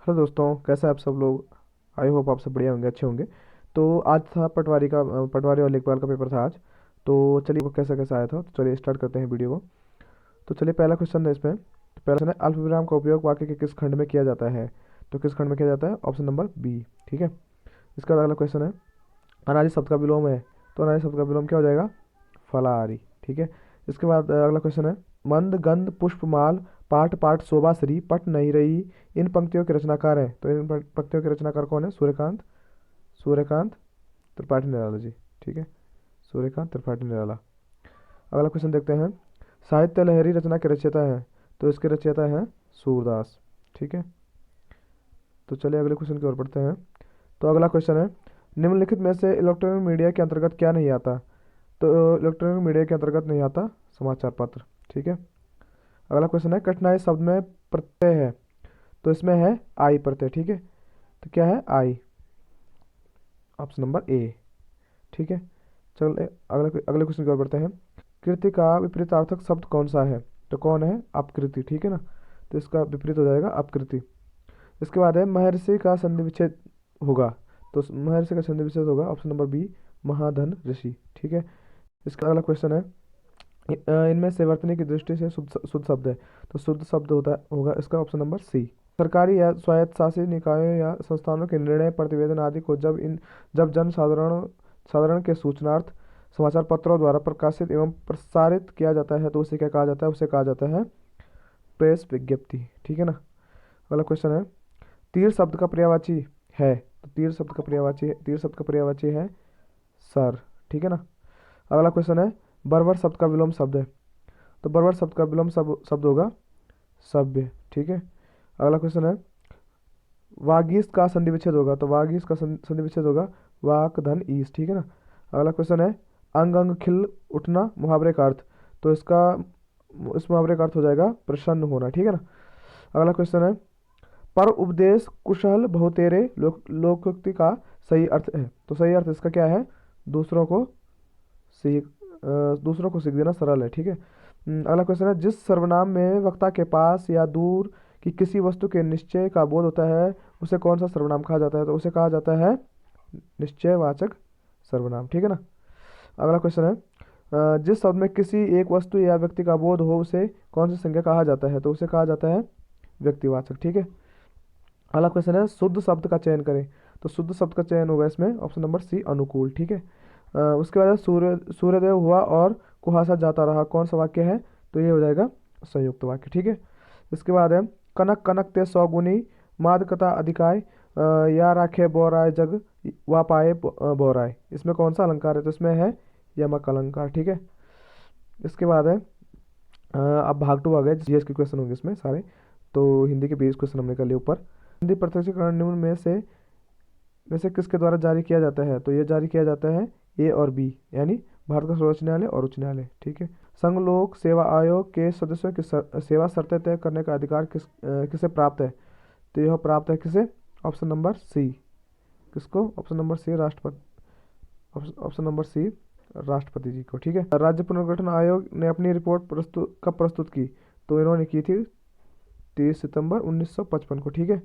Hello दोस्तों, कैसे हैं आप सब लोग। आई होप आप सब बढ़िया होंगे, अच्छे होंगे। तो आज था पटवारी और लेखपाल का पेपर था आज। तो चलिए वो कैसा कैसा आया था, तो चलिए स्टार्ट करते हैं वीडियो को। तो चलिए पहला क्वेश्चन है इसमें। तो पहला क्वेश्चन है, अल्पविराम का उपयोग वाक्य के किस खंड में किया जाता है। तो किस खंड में किया जाता है, ऑप्शन नंबर बी। ठीक है। इसका अगला क्वेश्चन है, अनादि शब्द का विलोम है। तो अनादि शब्द का विलोम क्या हो जाएगा, फलाहारी। ठीक है। इसके बाद अगला क्वेश्चन है, मंद गंध पुष्पमाल पाठ पाठ शोभाश्री पट नहीं रही, इन पंक्तियों के रचनाकार हैं। तो इन पंक्तियों के रचनाकार कौन है, सूर्यकांत सूर्यकांत त्रिपाठी निराला जी। ठीक है, सूर्यकांत त्रिपाठी निराला। अगला क्वेश्चन देखते हैं, साहित्य लहरी रचना के रचयिता हैं। तो इसके रचयिता हैं सूरदास। ठीक है। तो चलिए अगले क्वेश्चन की ओर बढ़ते हैं। तो अगला क्वेश्चन है, निम्नलिखित में से इलेक्ट्रॉनिक मीडिया के अंतर्गत क्या नहीं आता। तो इलेक्ट्रॉनिक मीडिया के अंतर्गत नहीं आता समाचार पत्र। ठीक है। अगला क्वेश्चन है, कठिनाई शब्द में प्रत्यय है। तो इसमें है आई प्रत्यय। ठीक है। तो क्या है, आई, ऑप्शन नंबर ए। ठीक है। चल अगले अगले क्वेश्चन की ओर बढ़ते हैं, कृति का विपरीतार्थक शब्द कौन सा है। तो कौन है, अपकृति। ठीक है ना। तो इसका विपरीत हो जाएगा अपकृति। इसके बाद है, महर्षि का संधि विच्छेद होगा। तो महर्षि का संधि विच्छेद होगा, ऑप्शन नंबर बी, महाधन ऋषि। ठीक है। इसका अगला क्वेश्चन है, इनमें से वर्तनी की दृष्टि से शुद्ध शुद्ध शब्द है। तो शुद्ध शब्द होता होगा इसका ऑप्शन नंबर सी। सरकारी या स्वायत्तशासी निकायों या संस्थानों के निर्णय प्रतिवेदन आदि को जब जन साधारण साधारण के सूचनार्थ समाचार पत्रों द्वारा प्रकाशित एवं प्रसारित किया जाता है, तो उसे क्या कहा जाता है, उसे कहा जाता है प्रेस विज्ञप्ति। ठीक है ना। अगला क्वेश्चन है, तीर शब्द का पर्यायवाची है। तो तीर शब्द का पर्यायवाची है सर। ठीक है ना। अगला क्वेश्चन है, बर्बर शब्द का विलोम शब्द है। तो बर्बर शब्द का विलोम शब्द होगा सभ्य। ठीक है। अगला क्वेश्चन है, वागीश का संधि विच्छेद होगा। तो वागीश का संधि विच्छेद होगा वाक धन ईश। ठीक है ना। अगला क्वेश्चन है, अंग अंग खिल उठना मुहावरे का अर्थ। तो इस मुहावरे का अर्थ हो जाएगा प्रसन्न होना। ठीक है ना। अगला क्वेश्चन है, पर उपदेश कुशल बहुतेरे लोकोक्ति का सही अर्थ है। तो सही अर्थ इसका क्या है, दूसरों को दूसरों को सीख देना सरल है। ठीक है। अगला क्वेश्चन है, जिस सर्वनाम में वक्ता के पास या दूर की किसी वस्तु के निश्चय का बोध होता है, उसे कौन सा सर्वनाम कहा जाता है। तो उसे कहा जाता है निश्चयवाचक सर्वनाम। ठीक है ना। अगला क्वेश्चन है, जिस शब्द में किसी एक वस्तु या व्यक्ति का बोध हो, उसे कौन सी संज्ञा कहा जाता है। तो उसे कहा जाता है व्यक्तिवाचक। ठीक है। अगला क्वेश्चन है, शुद्ध शब्द का चयन करें। तो शुद्ध शब्द का चयन होगा इसमें ऑप्शन नंबर सी, अनुकूल। ठीक है। उसके बाद है, सूर्योदय हुआ और कुहासा जाता रहा, कौन सा वाक्य है। तो ये हो जाएगा संयुक्त वाक्य। ठीक है। इसके बाद है, कनक कनक ते सौगुनी माद कथा अधिकाय, या राखे बोराय जग वा पाए बोराय। इसमें कौन सा अलंकार है। तो इसमें है यमक अलंकार। ठीक है। इसके बाद है, अब भाग टू आ गए, जीएस के क्वेश्चन होंगे इसमें सारे। तो हिंदी के 20 क्वेश्चन हमने कर लिए ऊपर। हिंदी प्रत्यक्षीकरण निम्न में से किसके द्वारा जारी किया जाता है। तो ये जारी किया जाता है ए और बी, यानी भारत का सर्वोच्च न्यायालय और उच्च न्यायालय। ठीक है। संघ लोक सेवा आयोग के सदस्यों की सेवा शर्तें तय करने का अधिकार किसे प्राप्त है। तो यह प्राप्त है किसे, ऑप्शन नंबर सी। किसको, ऑप्शन नंबर सी, राष्ट्रपति। ऑप्शन नंबर सी, राष्ट्रपति जी को। ठीक है। राज्य पुनर्गठन आयोग ने अपनी रिपोर्ट कब प्रस्तुत की। तो इन्होंने की थी 30 सितंबर 1955 को। ठीक है।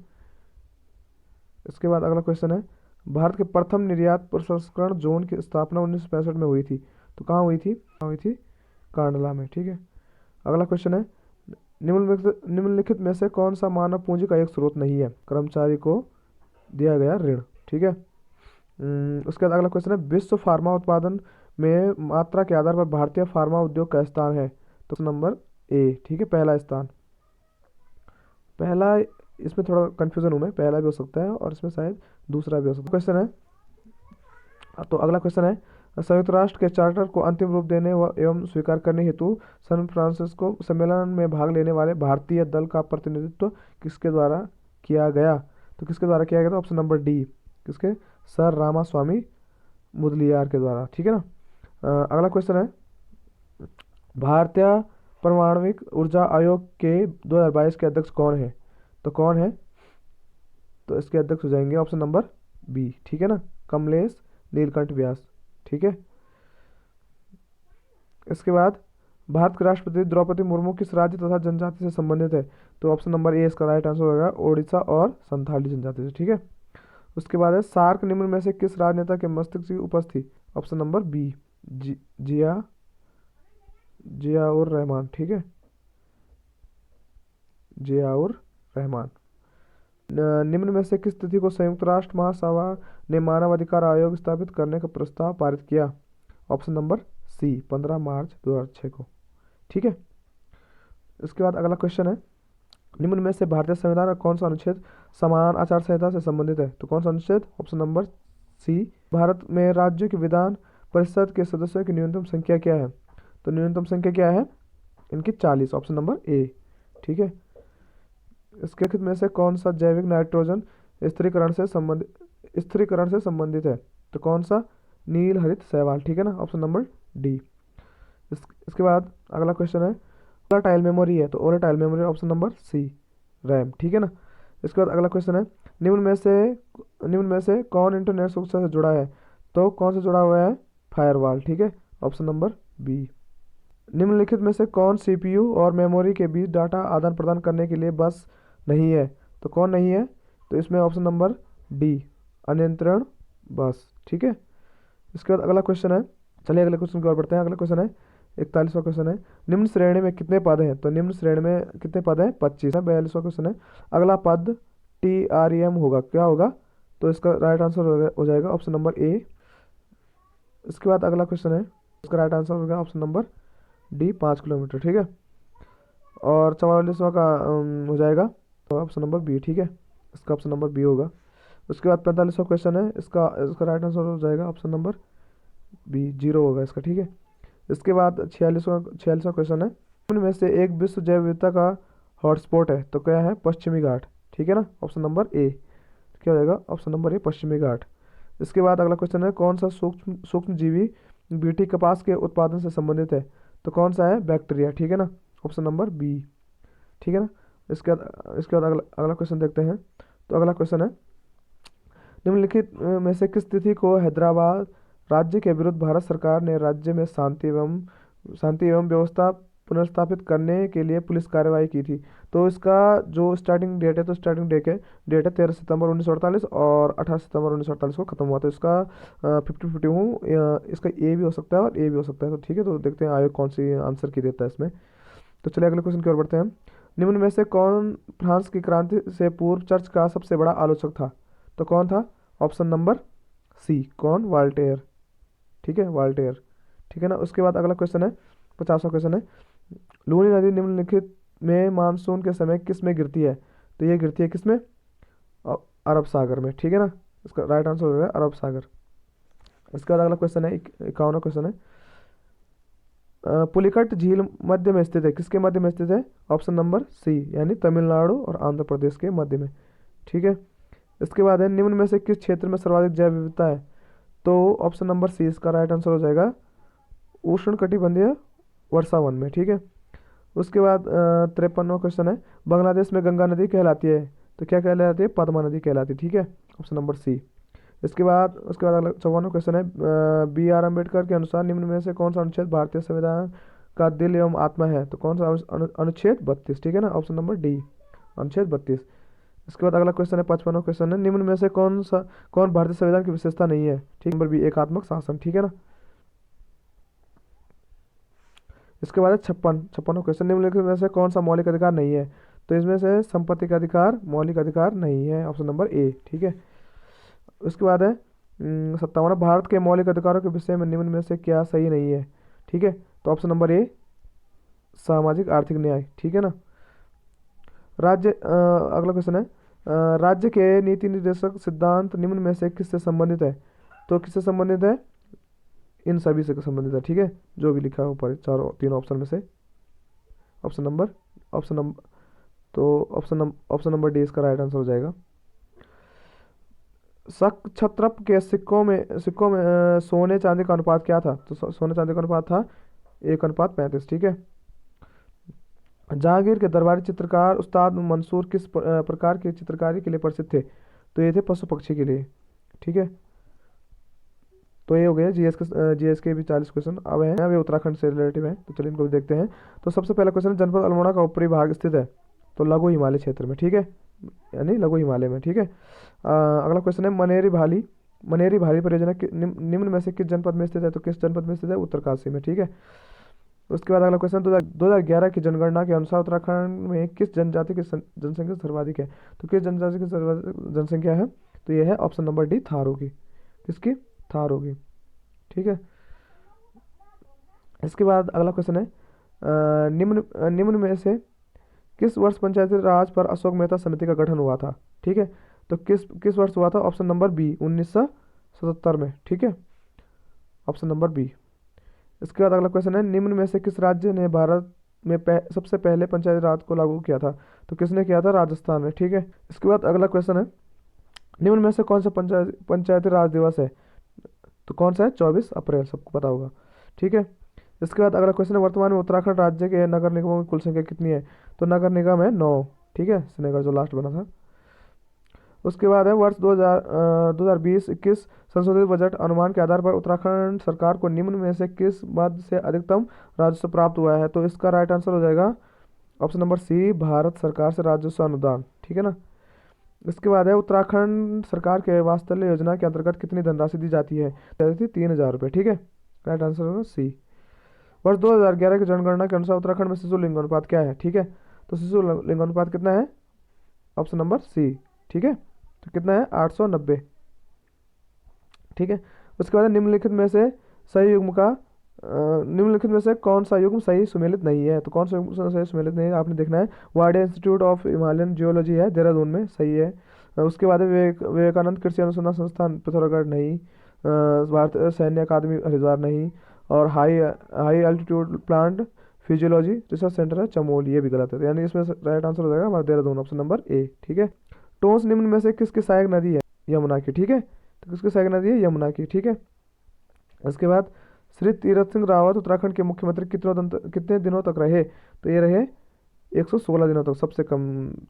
इसके बाद अगला क्वेश्चन है, भारत के प्रथम निर्यात प्रसंस्करण जोन की स्थापना 1965 में हुई थी। तो कहाँ हुई थी, कांडला में। ठीक है। अगला क्वेश्चन है, निम्नलिखित में से कौन सा मानव पूंजी का एक स्रोत नहीं है। कर्मचारी को दिया गया ऋण। ठीक है। उसके बाद अगला क्वेश्चन है, विश्व फार्मा उत्पादन में मात्रा के आधार पर भारतीय फार्मा उद्योग का स्थान है। तो नंबर ए। ठीक है, पहला स्थान। पहला, इसमें थोड़ा कंफ्यूजन हूँ मैं, पहला भी हो सकता है और इसमें शायद दूसरा भी हो सकता है। क्वेश्चन है, तो अगला क्वेश्चन है, संयुक्त राष्ट्र के चार्टर को अंतिम रूप देने एवं स्वीकार करने हेतु सैन फ्रांसिस्को सम्मेलन में भाग लेने वाले भारतीय दल का प्रतिनिधित्व किसके द्वारा किया गया। तो किसके द्वारा किया गया था, ऑप्शन नंबर डी, किसके, सर रामास्वामी मुदलियार के द्वारा। ठीक है ना। अगला क्वेश्चन है, भारतीय परमाणविक ऊर्जा आयोग के 2022 के अध्यक्ष कौन है। तो कौन है, तो इसके अध्यक्ष हो जाएंगे ऑप्शन नंबर बी। ठीक है ना, कमलेश नीलकंठ व्यास। ठीक है। इसके बाद, भारत के राष्ट्रपति द्रौपदी मुर्मू किस राज्य तथा जनजाति से संबंधित है? तो ऑप्शन नंबर ए इसका राइट आंसर होगा, ओडिशा और संथाली जनजाति से। ठीक है। उसके बाद है सार्क निम्न में से किस राजनेता के मस्तिष्क की उपज थी? ऑप्शन नंबर बी, जिया जियाउर रहमान। ठीक है, जियाउर रहमान। निम्न में से किस तिथि को संयुक्त राष्ट्र महासभा ने मानव अधिकार आयोग स्थापित करने का प्रस्ताव पारित किया? ऑप्शन नंबर सी, 15 मार्च 2006 को। ठीक है। इसके बाद अगला क्वेश्चन है, निम्न में से भारतीय संविधान का कौन सा अनुच्छेद समान आचार संहिता से संबंधित है? तो कौन सा अनुच्छेद? ऑप्शन नंबर सी, भारत में राज्यों के विधान परिषद के सदस्यों की न्यूनतम संख्या क्या है? तो न्यूनतम संख्या क्या है इनकी? 40। Option number A. ठीक है। इसके लिखित में से कौन सा जैविक नाइट्रोजन स्थिरीकरण से संबंधित है? तो कौन सा? नील हरित शैवाल। ठीक है ना, ऑप्शन नंबर डी। इसके बाद अगला क्वेश्चन है, वोलेटाइल मेमोरी है, तो volatile memory option number C, RAM. ठीक है ना। इसके बाद अगला क्वेश्चन है, निम्न में से कौन इंटरनेट सुरक्षा से जुड़ा है? तो कौन से जुड़ा हुआ है? फायरवॉल। ठीक है, ऑप्शन नंबर बी। निम्नलिखित में से कौन सीपीयू और मेमोरी के बीच डाटा आदान प्रदान करने के लिए बस नहीं है? तो कौन नहीं है? तो इसमें ऑप्शन नंबर डी, अनियंत्रण बस। ठीक है। इसके बाद अगला क्वेश्चन है, चलिए अगले क्वेश्चन की ओर बढ़ते हैं। अगला क्वेश्चन है 41वां क्वेश्चन है, निम्न श्रेणी में कितने पद हैं? तो निम्न श्रेणी में कितने पद हैं? 25 है। 42वां क्वेश्चन है, अगला पद TREM होगा, क्या होगा? तो इसका राइट आंसर हो जाएगा ऑप्शन नंबर ए। इसके बाद अगला क्वेश्चन है, इसका राइट आंसर होगा ऑप्शन नंबर डी, 5 किलोमीटर। ठीक है। और 44वां का हो जाएगा तो ऑप्शन नंबर बी। ठीक है, इसका ऑप्शन नंबर बी होगा। उसके बाद 45वां क्वेश्चन है, इसका इसका राइट आंसर हो जाएगा ऑप्शन नंबर बी, 0 होगा इसका। ठीक है। इसके बाद 46वां क्वेश्चन है, उनमें से एक विश्व जैव विविधता का हॉटस्पॉट है, तो क्या है? पश्चिमी घाट। ठीक है ना, ऑप्शन नंबर ए। क्या हो जाएगा? ऑप्शन नंबर ए, पश्चिमी घाट। इसके बाद अगला क्वेश्चन है, कौन सा सूक्ष्म जीवी बीटी कपास के उत्पादन से संबंधित है? तो कौन सा है? बैक्टीरिया। ठीक है ना, ऑप्शन नंबर बी। ठीक है ना। इसके बाद अगला क्वेश्चन देखते हैं। तो अगला क्वेश्चन है, निम्नलिखित में से किस तिथि को हैदराबाद राज्य के विरुद्ध भारत सरकार ने राज्य में शांति एवं व्यवस्था पुनर्स्थापित करने के लिए पुलिस कार्रवाई की थी? तो इसका जो स्टार्टिंग डेट है, तो स्टार्टिंग डेट है 13 सितंबर 1948 और 18 सितंबर 1948 को खत्म हुआ। तो इसका 50-50 हूँ, इसका ए भी हो सकता है और ए भी हो सकता है। तो ठीक है, तो देखते हैं आयोग कौन सी आंसर की देता है इसमें। तो चलिए अगले क्वेश्चन की ओर बढ़ते हैं। निम्न में से कौन फ्रांस की क्रांति से पूर्व चर्च का सबसे बड़ा आलोचक था? तो कौन था? ऑप्शन नंबर सी, कौन? वाल्टेयर। ठीक है, वाल्टेयर। ठीक है ना। उसके बाद अगला क्वेश्चन है 50वां क्वेश्चन है, लूनी नदी निम्नलिखित में मानसून के समय किस में गिरती है? तो ये गिरती है किस में? अरब सागर में। ठीक है ना, इसका राइट आंसर हो जाएगा अरब सागर। इसके बाद अगला क्वेश्चन है 51वां क्वेश्चन है, पुलिकट झील मध्य में स्थित है, किसके मध्य में स्थित है? ऑप्शन नंबर सी, यानी तमिलनाडु और आंध्र प्रदेश के मध्य में। ठीक है। इसके बाद है, निम्न में से किस क्षेत्र में सर्वाधिक जैव विविधता है? तो ऑप्शन नंबर सी इसका राइट आंसर हो जाएगा उष्णकटिबंधीय वर्षा वन में। ठीक है। उसके बाद 53वां क्वेश्चन है, बांग्लादेश में गंगा नदी कहलाती है, तो क्या कहलाती है? पद्मा नदी कहलाती है। ठीक है, ऑप्शन नंबर सी। उसके बाद अगला 54वां क्वेश्चन है, BR अम्बेडकर के अनुसार निम्न में से कौन सा अनुच्छेद भारतीय संविधान का दिल एवं आत्मा है? तो कौन सा? अनुच्छेद 32। ठीक है ना, ऑप्शन नंबर डी, अनुच्छेद 32। इसके बाद अगला क्वेश्चन है 55वां क्वेश्चन है, निम्न में से कौन भारतीय संविधान की विशेषता नहीं है? ठीक, नंबर बी, एकात्मक शासन। ठीक है ना। इसके बाद है 56वां क्वेश्चन, निम्नलिखित में से कौन सा मौलिक अधिकार नहीं है? तो इसमें से संपत्ति का अधिकार मौलिक अधिकार नहीं है, ऑप्शन नंबर ए। ठीक है। उसके बाद है 57वां, भारत के मौलिक अधिकारों के विषय में निम्न में से क्या सही नहीं है? ठीक है, तो ऑप्शन नंबर ए, सामाजिक आर्थिक न्याय। ठीक है ना। अगला क्वेश्चन है, राज्य के नीति निर्देशक सिद्धांत निम्न में से किससे संबंधित है? तो किससे संबंधित है? इन सभी से संबंधित है। ठीक है, जो भी लिखा है ऊपर तीनों ऑप्शन में से option number option number D इसका राइट आंसर हो जाएगा। क्षत्रप के सिक्कों में सोने चांदी का अनुपात क्या था? तो सोने चांदी का अनुपात था 1:35। ठीक है। जहांगीर के दरबारी चित्रकार उस्ताद मंसूर किस प्रकार की चित्रकारी के लिए प्रसिद्ध थे? तो ये थे पशु पक्षी के लिए। ठीक है। तो ये हो गया जीएस के भी 40 क्वेश्चन अब हैं, अभी उत्तराखंड से रिलेटिव हैं, तो चलिए इनको भी देखते हैं। तो सबसे पहला क्वेश्चन, जनपद अल्मोड़ा का ऊपरी भाग स्थित है, तो लघु हिमालय क्षेत्र में, ठीक है, यानी लघु हिमालय में, ठीक है। अगला क्वेश्चन है, मनेरी भाली परियोजना निम्न में से किस जनपद में स्थित है, तो किस जनपद में स्थित है, उत्तरकाशी में, ठीक है। उसके बाद अगला क्वेश्चन, 2011 की जनगणना के अनुसार उत्तराखंड में किस जनजाति की जनसंख्या सर्वाधिक है, तो किस जनजाति की सर्वाधिक जनसंख्या है, तो ये है ऑप्शन नंबर डी, थारू की। किसकी? थारू की, ठीक है। इसके बाद अगला क्वेश्चन है, निम्न में से किस वर्ष पंचायती राज पर अशोक मेहता समिति का गठन हुआ था, ठीक है। तो किस वर्ष हुआ था, ऑप्शन नंबर बी, 1977 में, ठीक है, ऑप्शन नंबर बी। इसके बाद अगला क्वेश्चन है, निम्न में से किस राज्य ने भारत में सबसे पहले पंचायती राज को लागू किया था, तो किसने किया था, राजस्थान ने, ठीक है। इसके बाद अगला क्वेश्चन है, निम्न में से कौन सा पंचायती राज दिवस है, तो कौन सा है, 24 अप्रैल, सबको पता होगा, ठीक है। इसके बाद अगला क्वेश्चन है, वर्तमान में उत्तराखंड राज्य के नगर निगमों की कुल संख्या कितनी है, तो नगर निगम है 9, ठीक है, श्रीनगर जो लास्ट बना था। उसके बाद है, वर्ष 2020-21 संशोधित बजट अनुमान के आधार पर उत्तराखंड सरकार को निम्न में से किस मद से अधिकतम राजस्व प्राप्त हुआ है, तो इसका राइट आंसर हो जाएगा ऑप्शन नंबर सी, भारत सरकार से राजस्व अनुदान, ठीक है ना। इसके बाद है, उत्तराखंड सरकार के वात्सल्य योजना के अंतर्गत कितनी धनराशि दी जाती है, 3,000 रुपये, ठीक है, राइट आंसर होगा सी। वर्ष 2011 की जनगणना के अनुसार उत्तराखंड में शिशु लिंगानुपात क्या है, ठीक है, तो शिशु लिंगानुपात कितना है, ऑप्शन नंबर सी, ठीक है, तो कितना है, 890, ठीक है। उसके बाद निम्नलिखित में से सही युग्म का निम्नलिखित में से कौन सा युग्म सही सुमेलित नहीं है, तो कौन सा युग्म सही सुमेलित नहीं है, आपने देखना है। Wadia institute of Himalayan geology है देहरादून में, सही है। उसके बाद विवेकानंद कृषि अनुसंधान संस्थान पिथौरागढ़ नहीं, भारतीय सैन्य अकादमी हरिद्वार नहीं, और high altitude plant physiology research centre है चमोली, ये भी गलत है, यानी इसमें राइट आंसर हो जाएगा हमारा देहरादून, ऑप्शन नंबर ए, ठीक है। टोंस निम्न में से किसकी सहायक नदी है, यमुना की, ठीक है, तो किसकी सहायक नदी है, यमुना की, ठीक है। इसके बाद श्री तीरथ सिंह रावत उत्तराखंड के मुख्यमंत्री कितने दिनों तक रहे, तो ये रहे 116 दिनों तक, सबसे कम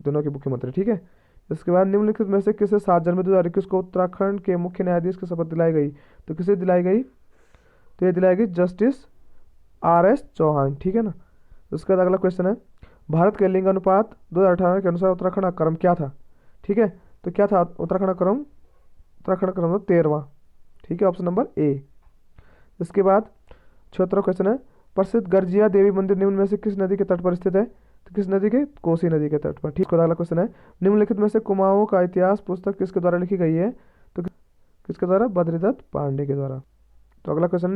दिनों के मुख्यमंत्री, ठीक है। इसके बाद निम्नलिखित में से किसे 7 जनवरी 2021 को उत्तराखंड के मुख्य न्यायाधीश की शपथ दिलाई गई, तो किसे दिलाई गई, तो ये दिलाई गई जस्टिस RS चौहान, ठीक है ना। उसके बाद अगला क्वेश्चन है, भारत के लिंग अनुपात 2018 के अनुसार उत्तराखंड का क्रम क्या था, ठीक है, तो क्या था उत्तराखंड क्रम 13वां, ठीक है, ऑप्शन नंबर ए। इसके बाद 76वां क्वेश्चन है, प्रसिद्ध गर्जिया देवी मंदिर निम्न में से किस नदी के तट पर स्थित है, तो किस नदी के, कोसी नदी के तट पर, ठीक है। अगला क्वेश्चन है, निम्नलिखित में से कुमाऊं का इतिहास पुस्तक किसके द्वारा लिखी गई है, तो किसके द्वारा, बद्रीदत्त पांडे के द्वारा। तो अगला क्वेश्चन,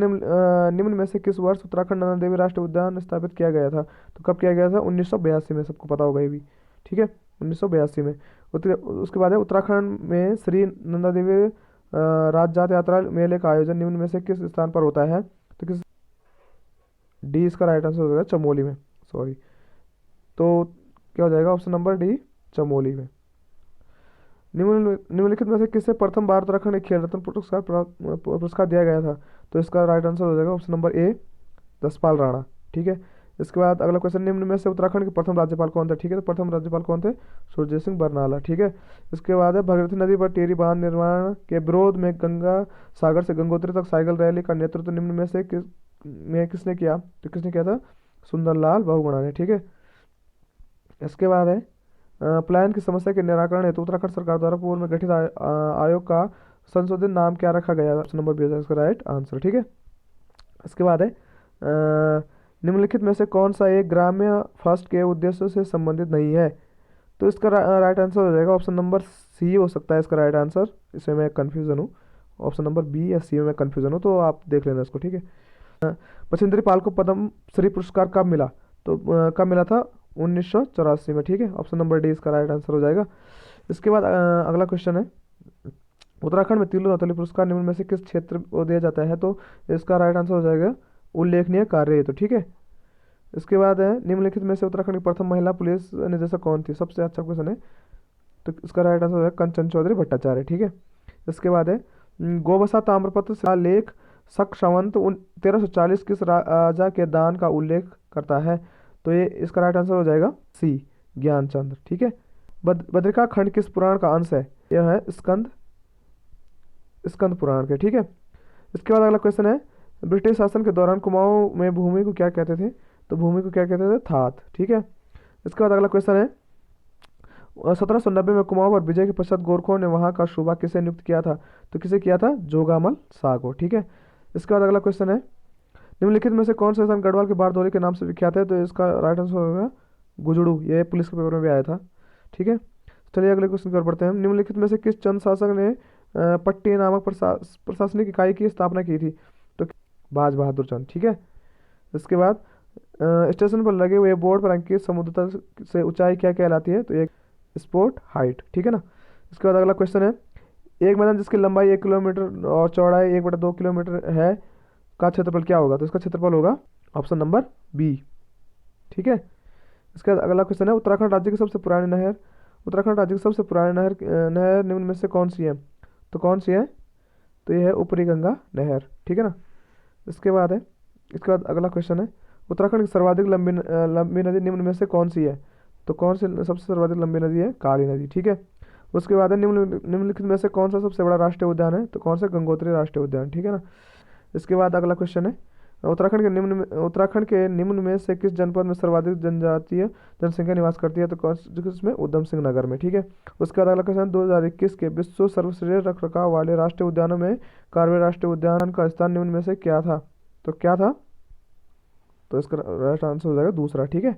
निम्न में से किस वर्ष उत्तराखंड नंदा देवी राष्ट्रीय उद्यान स्थापित किया गया था, तो कब किया गया था, 1982 में, सबको पता होगा ये भी, ठीक है, 1982 में। उसके बाद है, उत्तराखंड में श्री नंदा देवी राज जात यात्रा मेले का आयोजन निम्न में से किस स्थान पर होता है, तो किस, डी इसका राइट आंसर हो जाएगा, चमोली में, सॉरी, तो क्या हो जाएगा, ऑप्शन नंबर डी, चमोली में। निम्नलिखित में से किसे प्रथम बार उत्तराखंड खेल रत्न पुरस्कार दिया गया था, तो इसका राइट आंसर हो जाएगा option number A, Jaspal Rana, ठीक है। इसके बाद अगला क्वेश्चन, निम्न में से उत्तराखंड के प्रथम राज्यपाल कौन थे, ठीक है, तो प्रथम राज्यपाल कौन थे, सुरजीत सिंह बरनाला, ठीक है। इसके बाद है, भगीरथी नदी पर टेरी बांध निर्माण के विरोध में गंगा सागर से गंगोत्री तक साइकिल रैली का नेतृत्व निम्न में से किसने किया, तो किसने किया था, सुंदरलाल बहुगुणा ने, ठीक है। इसके बाद है, प्लान की समस्या के निराकरण हेतु उत्तराखंड सरकार द्वारा पूर्व में गठित आयोग का संशोधित नाम क्या रखा गया, ऑप्शन नंबर बी हो जाएगा इसका राइट आंसर, ठीक है। इसके बाद है, निम्नलिखित में से कौन सा एक ग्राम्य फर्स्ट के उद्देश्यों से संबंधित नहीं है, तो इसका राइट आंसर हो जाएगा ऑप्शन नंबर सी हो सकता है इसका राइट आंसर, इसमें मैं कन्फ्यूज़न हूँ, ऑप्शन नंबर बी या सी में मैं कन्फ्यूज़न हूँ, तो आप देख लेना इसको, ठीक है। बछेंद्री पाल को पद्म श्री पुरस्कार कब मिला, तो कब मिला था, 1984 में, ठीक है, ऑप्शन नंबर डी इसका राइट आंसर हो जाएगा। इसके बाद अगला क्वेश्चन है, उत्तराखंड में तिलु नौतली पुरस्कार निम्न में से किस क्षेत्र को दिया जाता है, तो इसका राइट आंसर हो जाएगा उल्लेखनीय कार्य, तो ठीक है। इसके बाद है, निम्नलिखित में से उत्तराखंड की प्रथम महिला पुलिस निदेशक कौन थी, सबसे अच्छा क्वेश्चन है, तो इसका राइट आंसर हो जाएगा कंचन चौधरी भट्टाचार्य, ठीक है। इसके बाद है, गोवसा ताम्रपत्र शिलालेख शक संवत 1340 किस राजा के दान का उल्लेख करता है, तो ये इसका राइट आंसर हो जाएगा सी, ज्ञानचंद्र, ठीक है। बद्रिका खंड किस पुराण का अंश है, यह है स्कंद पुराण के, ठीक है। इसके बाद अगला क्वेश्चन है, ब्रिटिश शासन के दौरान कुमाऊं में भूमि को क्या कहते थे? तो भूमि को क्या कहते थे? थात। ठीक है। इसके बाद अगला क्वेश्चन है, 1790 में कुमाऊं पर विजय के पश्चात गोरखों ने वहां का सूबा किसे नियुक्त किया था? तो किसे किया था? जोगामल शाह को। ठीक है। इसके बाद अगला क्वेश्चन है, निम्नलिखित में से कौन सा स्थान गढ़वाल के बारदोली के नाम से विख्यात है? तो इसका राइट आंसर होगा गुजड़ू। ये पुलिस के पेपर में भी आया था। ठीक है। चलिए अगले क्वेश्चन की ओर बढ़ते हैं हम। निम्नलिखित में से किस चंद शासक ने पट्टी नामक प्रशासनिक इकाई की स्थापना की थी? तो बाज बहादुर चंद। ठीक है। इसके बाद स्टेशन पर लगे हुए बोर्ड पर अंकित समुद्र तल से ऊंचाई क्या कहलाती है? तो एक स्पोर्ट हाइट। ठीक है ना। इसके बाद अगला क्वेश्चन है, एक मैदान जिसकी लंबाई 1 किलोमीटर और चौड़ाई 1/2 किलोमीटर है का क्षेत्रफल क्या होगा? तो इसका क्षेत्रफल होगा ऑप्शन नंबर बी। ठीक है। इसके बाद अगला क्वेश्चन है, उत्तराखंड राज्य की सबसे पुरानी नहर, उत्तराखंड राज्य की सबसे पुरानी नहर निम्न में से कौन सी है? तो कौन सी है? तो ये है ऊपरी गंगा नहर। ठीक है ना। इसके बाद है, इसके बाद अगला क्वेश्चन है, उत्तराखंड की सर्वाधिक लंबी नदी निम्न में से कौन सी है? तो कौन सी सबसे सर्वाधिक लंबी नदी है? काली नदी। ठीक है। उसके बाद है, निम्नलिखित में से कौन सा सबसे बड़ा राष्ट्रीय उद्यान है? तो कौन सा? गंगोत्री राष्ट्रीय उद्यान। ठीक है ना। इसके बाद अगला क्वेश्चन है, उत्तराखंड के निम्न में से किस जनपद में सर्वाधिक जनजातीय जनसंख्या निवास करती है? तो कौन किसमें? उधम सिंह नगर में। ठीक है। उसके बाद अगला क्वेश्चन, 2021 के विश्व सर्वश्रेष्ठ रखरखाव वाले राष्ट्रीय उद्यानों में कार्बन राष्ट्रीय उद्यान का स्थान निम्न में से क्या था? तो क्या था? तो इसका राइट आंसर हो जाएगा दूसरा। ठीक है।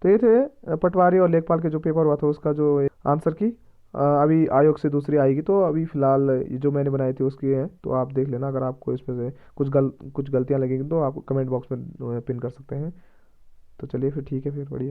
तो ये थे पटवारी और लेखपाल के जो पेपर हुआ था उसका जो आंसर की। अभी आयोग से दूसरी आएगी, तो अभी फिलहाल ये जो मैंने बनाई थी उसकी है, तो आप देख लेना। अगर आपको इसमें से कुछ गलतियां लगेंगी तो आप कमेंट बॉक्स में पिन कर सकते हैं। तो चलिए फिर ठीक है, फिर बढ़िया।